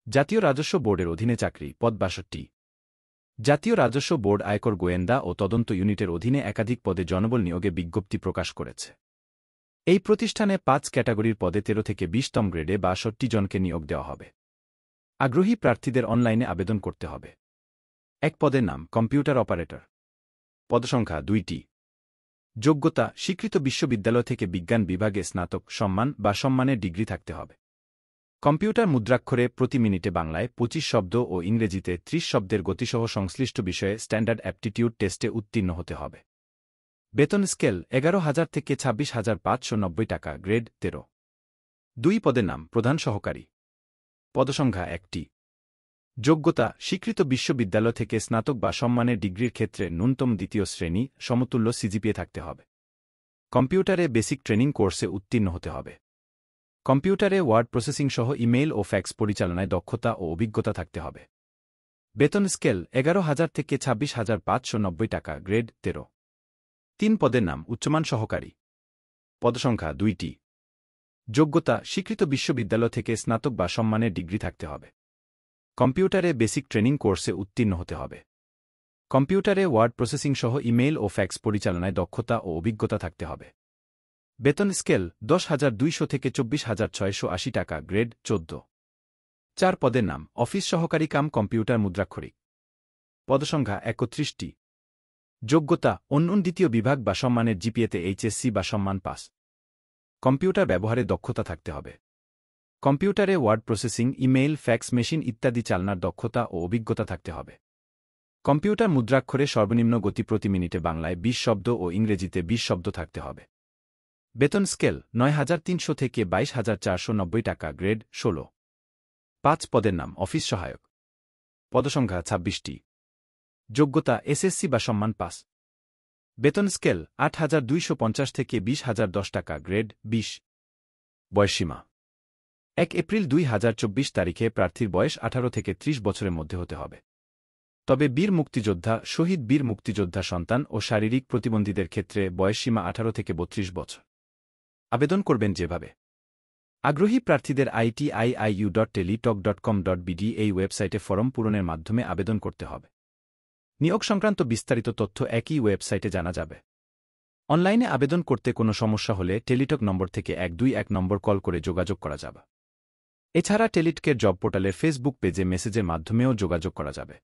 জাতীয় রাজস্ব বোর্ডের অধীনে চাকরি, পদ ৬২। জাতীয় রাজস্ব বোর্ড আয়কর গোয়েন্দা ও তদন্ত ইউনিটের অধীনে একাধিক পদে জনবল নিয়োগে বিজ্ঞপ্তি প্রকাশ করেছে। এই প্রতিষ্ঠানে ৫ ক্যাটাগরির পদে ১৩ থেকে ২০তম গ্রেডে ৬২ জনকে নিয়োগ দেওয়া হবে। আগ্রহী প্রার্থীদের অনলাইনে আবেদন করতে হবে। এক পদের নাম কম্পিউটার অপারেটর। পদসংখ্যা ২টি। যোগ্যতা স্বীকৃত বিশ্ববিদ্যালয় থেকে বিজ্ঞান বিভাগে স্নাতক সম্মান বা সম্মানের ডিগ্রি থাকতে হবে। কম্পিউটার মুদ্রাক্ষরে প্রতি মিনিটে বাংলায় ২৫ শব্দ ও ইংরেজিতে ৩০ শব্দের গতিসহ সংশ্লিষ্ট বিষয়ে স্ট্যান্ডার্ড অ্যাপটিটিউড টেস্টে উত্তীর্ণ হতে হবে। বেতন স্কেল ১১,০০০ থেকে ২৬,৫৯০ টাকা, গ্রেড ১৩। ২ পদের নাম প্রধান সহকারী। পদসংখ্যা ১টি। যোগ্যতা স্বীকৃত বিশ্ববিদ্যালয় থেকে স্নাতক বা সম্মানের ডিগ্রির ক্ষেত্রে ন্যূনতম দ্বিতীয় শ্রেণী সমতুল্য সিজিপিএ থাকতে হবে। কম্পিউটারে বেসিক ট্রেনিং কোর্সে উত্তীর্ণ হতে হবে। কম্পিউটারে ওয়ার্ড প্রসেসিং সহ ইমেইল ও ফ্যাক্স পরিচালনায় দক্ষতা ও অভিজ্ঞতা থাকতে হবে। বেতন স্কেল ১১,০০০ থেকে ২৬,৫৯০ টাকা, গ্রেড ১৩। ৩ পদের নাম উচ্চমান সহকারী। পদসংখ্যা ২টি। যোগ্যতা স্বীকৃত বিশ্ববিদ্যালয় থেকে স্নাতক বা সম্মানের ডিগ্রি থাকতে হবে। কম্পিউটারে বেসিক ট্রেনিং কোর্সে উত্তীর্ণ হতে হবে। কম্পিউটারে ওয়ার্ড প্রসেসিং সহ ইমেইল ও ফ্যাক্স পরিচালনায় দক্ষতা ও অভিজ্ঞতা থাকতে হবে। বেতন স্কেল ১০,২০০ থেকে ২৪,৬৮০ টাকা, গ্রেড ১৪। ৪ পদের নাম অফিস সহকারী কাম কম্পিউটার মুদ্রাক্ষরিক। পদসংখ্যা ৩১টি। যোগ্যতা অন্য দ্বিতীয় বিভাগ বা সম্মানের জিপিএতে এইচএসসি বা সম্মান পাস। কম্পিউটার ব্যবহারে দক্ষতা থাকতে হবে। কম্পিউটারে word processing, email, fax machine ইত্যাদি চালনার দক্ষতা ও অভিজ্ঞতা থাকতে হবে। কম্পিউটার মুদ্রাক্ষরে সর্বনিম্ন গতি প্রতি মিনিটে বাংলায় ২০ শব্দ ও ইংরেজিতে ২০ শব্দ থাকতে হবে। বেতন স্কেল ৯,৩০০ থেকে ২২,৪৯০ টাকা, গ্রেড ১৬। ৫ পদের নাম অফিস সহায়ক। পদসংখ্যা ২৬টি। যোগ্যতা এসএসসি বা সম্মান পাস। বেতন স্কেল ৮,২৫০ থেকে ২০,০১০ টাকা, গ্রেড ২০। বয়সসীমা ১ এপ্রিল ২০২৪ তারিখে প্রার্থীর বয়স ১৮ থেকে ৩০ বছরের মধ্যে হতে হবে। তবে বীর মুক্তিযোদ্ধা, শহীদ বীর মুক্তিযোদ্ধা সন্তান ও শারীরিক প্রতিবন্ধীদের ক্ষেত্রে বয়সসীমা ১৮ থেকে ৩২ বছর। আবেদন করবেন যেভাবে। আগ্রহী প্রার্থীদের iti@iu.teletalk.com.bd এই ওয়েবসাইটে ফরম পূরণের মাধ্যমে আবেদন করতে হবে। নিয়োগ সংক্রান্ত বিস্তারিত তথ্য একই ওয়েবসাইটে জানা যাবে। অনলাইনে আবেদন করতে কোনো সমস্যা হলে টেলিটক নম্বর থেকে ১২১ নম্বর কল করে যোগাযোগ করা যাবে। এছাড়া টেলিটকের জব পোর্টালের ফেসবুক পেজে মেসেজের মাধ্যমেও যোগাযোগ করা যাবে।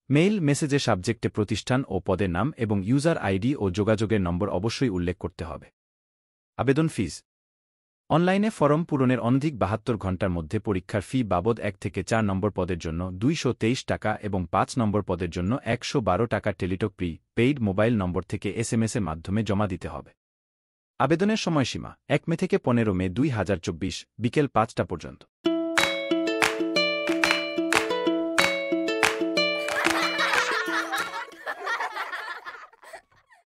মেইল মেসেজে সাবজেক্টে প্রতিষ্ঠান ও পদের নাম এবং ইউজার আইডি ও যোগাযোগের নম্বর অবশ্যই উল্লেখ করতে হবে। আবেদন ফিজ। অনলাইনে ফরম পূরণের অনধিক ৭২ ঘণ্টার মধ্যে পরীক্ষার ফি বাবদ ১ থেকে ৪ নম্বর পদের জন্য ২২৩ টাকা এবং ৫ নম্বর পদের জন্য ১১২ টাকা টেলিটক পেইড মোবাইল নম্বর থেকে এসএমএসের মাধ্যমে জমা দিতে হবে। আবেদনের সময়সীমা ১ মে থেকে ১৫ মে ২০২৪ বিকেল ৫টা পর্যন্ত।